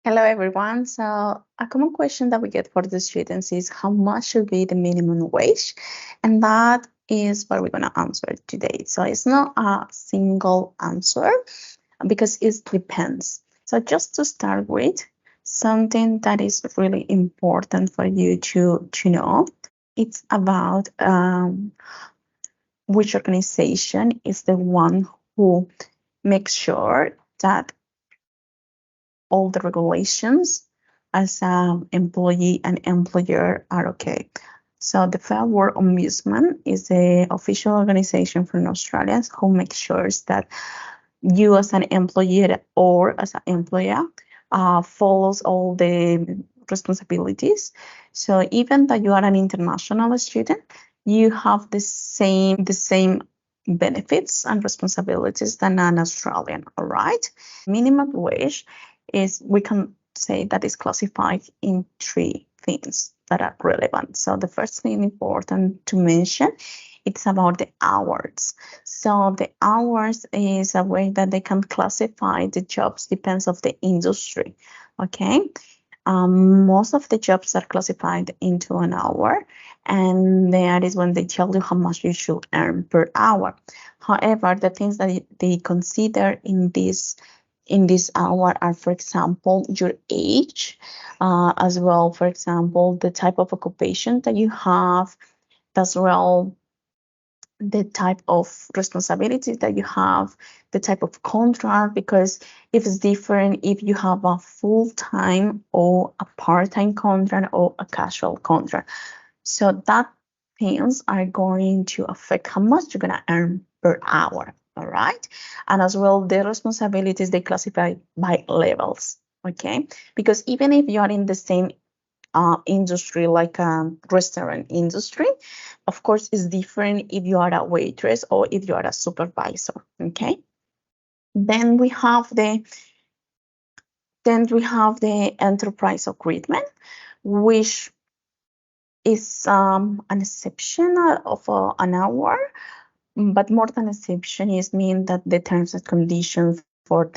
Hello, everyone. So, a common question that we get for the students is how much should be the minimum wage? And that is what we're going to answer today. So, it's not a single answer because it depends. So, just to start with, something that is really important for you to know, it's about which organization is the one who makes sure that all the regulations as an employee and employer are okay. So the Fair Work Ombudsman is the official organization from Australians who makes sure that you as an employee or as an employer follows all the responsibilities. So even that you are an international student, you have the same benefits and responsibilities than an Australian, all right? Minimum wage is, we can say that is classified in three things that are relevant. So the first thing important to mention, it's about the hours. So the hours is a way that they can classify the jobs, depends of the industry. Okay. Most of the jobs are classified into an hour, and that is when they tell you how much you should earn per hour. However, the things that they consider in this hour are, for example, your age, as well, for example, the type of occupation that you have, as well, the type of responsibilities that you have, the type of contract, because if it's different if you have a full-time or a part-time contract or a casual contract. So that things are going to affect how much you're gonna earn per hour, all right? And as well, the responsibilities they classify by levels, okay? Because even if you are in the same industry, like restaurant industry, of course, it's different if you are a waitress or if you are a supervisor. Okay. Then we have the enterprise agreement, which is an exception of an hour, but more than exception is mean that the terms and conditions for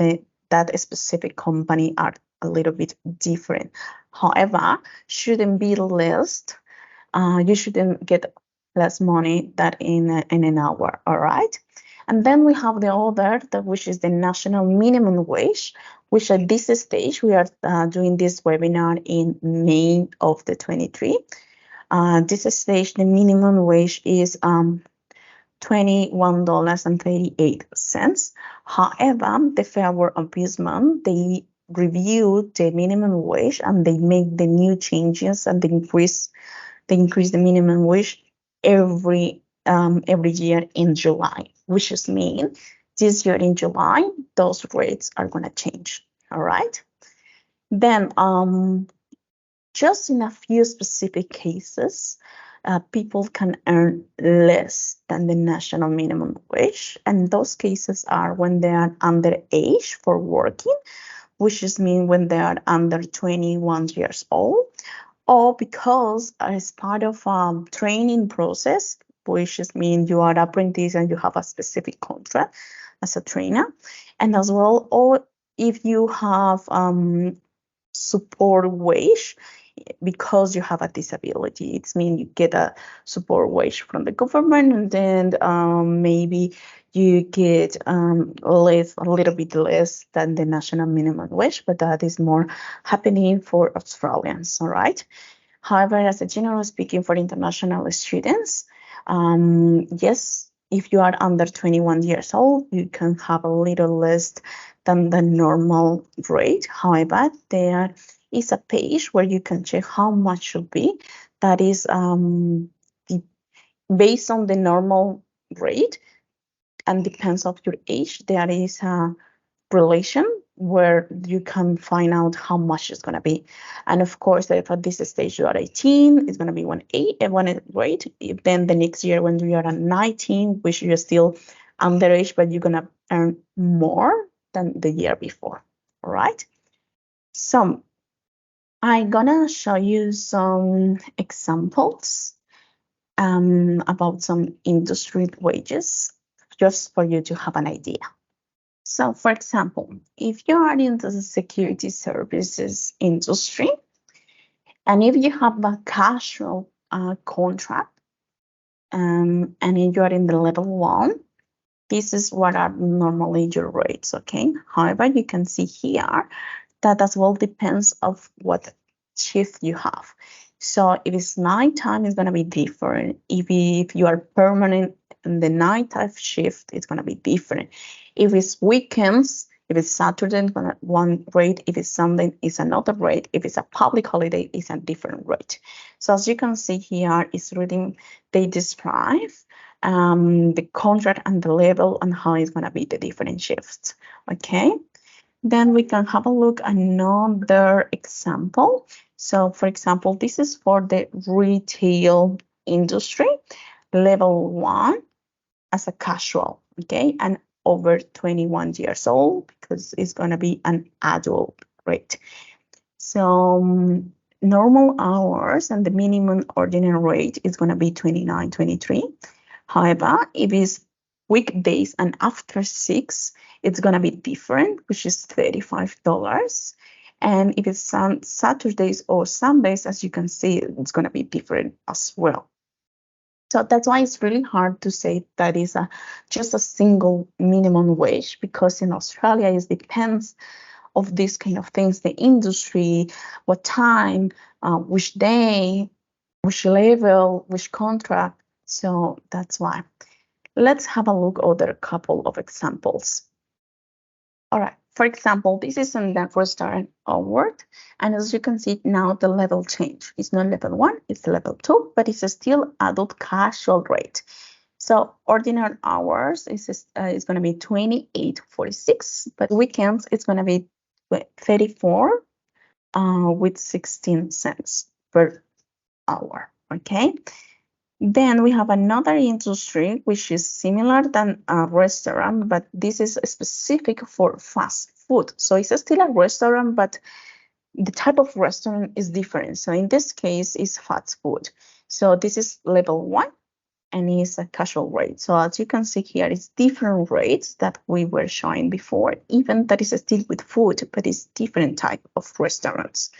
that specific company are a little bit different. However, shouldn't be less. You shouldn't get less money than in an hour, all right? And then we have the other, which is the national minimum wage, which at this stage, we are doing this webinar in May of the 23. This stage, the minimum wage is $21.38. However, the Fair Work Ombudsman, they review the minimum wage and they make the new changes and they increase the minimum wage every year in July, which is mean this year in July those rates are going to change. All right. Then just in a few specific cases, people can earn less than the national minimum wage, and those cases are when they are underage for working, which is mean when they are under 21 years old, or because as part of training process, which is mean you are apprentice and you have a specific contract as a trainer, and as well, or if you have support wage because you have a disability. It's mean you get a support wage from the government, and then maybe you get a little bit less than the national minimum wage, but that is more happening for Australians, all right? However, as a general speaking for international students, yes, if you are under 21 years old, you can have a little less than the normal rate. However, there is a page where you can check how much should be. That is based on the normal rate and depends of your age. There is a relation where you can find out how much it's going to be. And of course, if at this stage you are 18, it's going to be one rate. Then the next year when you are 19, which you're still underage, but you're going to earn more than the year before. All right. So I'm going to show you some examples about some industry wages just for you to have an idea. So, for example, if you are in the security services industry, and if you have a casual contract, and if you are in the level 1, this is what are normally your rates, okay? However, you can see here that as well depends of what shift you have. So if it's nighttime, it's going to be different. If you are permanent in the nighttime shift, it's going to be different. If it's weekends, if it's Saturday, one rate. If it's Sunday, it's another rate. If it's a public holiday, it's a different rate. So as you can see here, it's really, they describe the contract and the level and how it's going to be the different shifts, okay? Then we can have a look at another example. So for example, this is for the retail industry, level 1 as a casual, okay, and over 21 years old because it's going to be an adult rate. So normal hours and the minimum ordinary rate is going to be 29.23. However, if it's weekdays and after 6, it's going to be different, which is $35. And if it's Saturdays or Sundays, as you can see, it's going to be different as well. So that's why it's really hard to say that is just a single minimum wage, because in Australia it depends of these kind of things, the industry, what time, which day, which level, which contract. So that's why. Let's have a look at other couple of examples. All right, for example, this is in the restaurant award, and as you can see now, the level change. It's not level 1, it's level 2, but it's still adult casual rate. So ordinary hours is going to be 28.46, but weekends it's going to be 34 with 16 cents per hour. Okay. Then we have another industry which is similar than a restaurant, but this is specific for fast food. So it's still a restaurant, but the type of restaurant is different. So in this case, it's fast food. So this is level 1 and it's a casual rate. So as you can see here, it's different rates that we were showing before, even that is still with food, but it's different type of restaurants.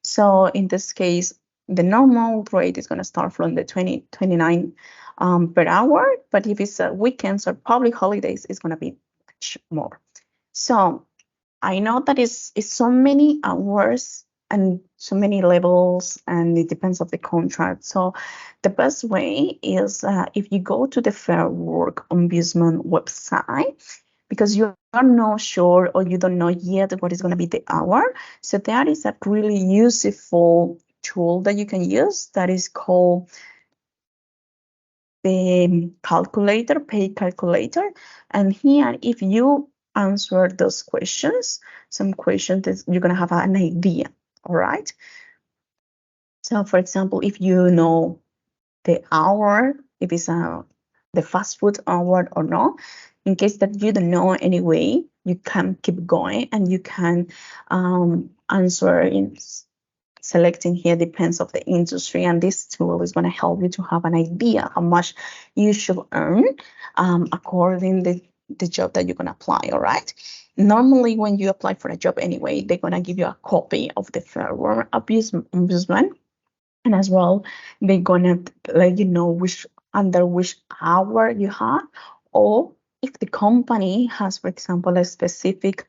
So in this case, the normal rate is going to start from the 29 per hour, but if it's weekends or public holidays, it's going to be much more. So I know that it's so many hours and so many levels, and it depends on the contract. So the best way is if you go to the Fair Work Ombudsman website, because you are not sure or you don't know yet what is going to be the hour. So that is a really useful tool that you can use that is called the calculator, pay calculator. And here, if you answer those questions, some questions that you're going to have an idea, all right? So for example, if you know the hour, if it's the fast food hour or not, in case that you don't know anyway, you can keep going and you can answer in selecting here depends of the industry, and this tool is going to help you to have an idea how much you should earn according to the job that you're going to apply. All right. Normally, when you apply for a job anyway, they're going to give you a copy of the Fair Work Ombudsman, and as well, they're going to let you know under which hour you have, or if the company has, for example, a specific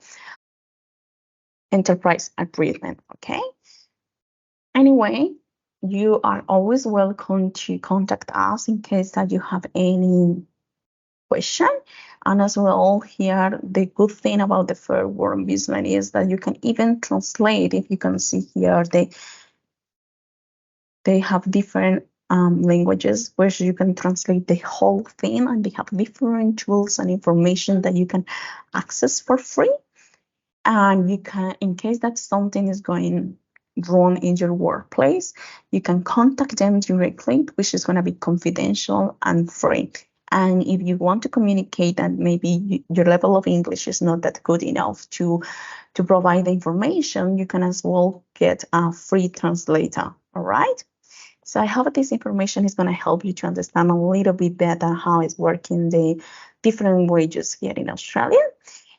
enterprise agreement. Okay. Anyway, you are always welcome to contact us in case that you have any question. And as well, here, the good thing about the Fair Work Ombudsman is that you can even translate. If you can see here, they have different languages where you can translate the whole thing, and they have different tools and information that you can access for free. And you can, in case that something is going wrong in your workplace, you can contact them directly, which is going to be confidential and free. And if you want to communicate that maybe your level of English is not that good enough to provide the information, you can as well get a free translator. All right. So I hope this information is going to help you to understand a little bit better how it's working the different wages here in Australia.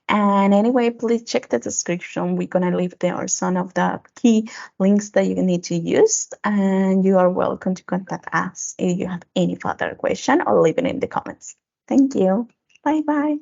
And anyway, please check the description. We're gonna leave there some of the key links that you need to use, and you are welcome to contact us if you have any further question or leave it in the comments. Thank you. Bye bye.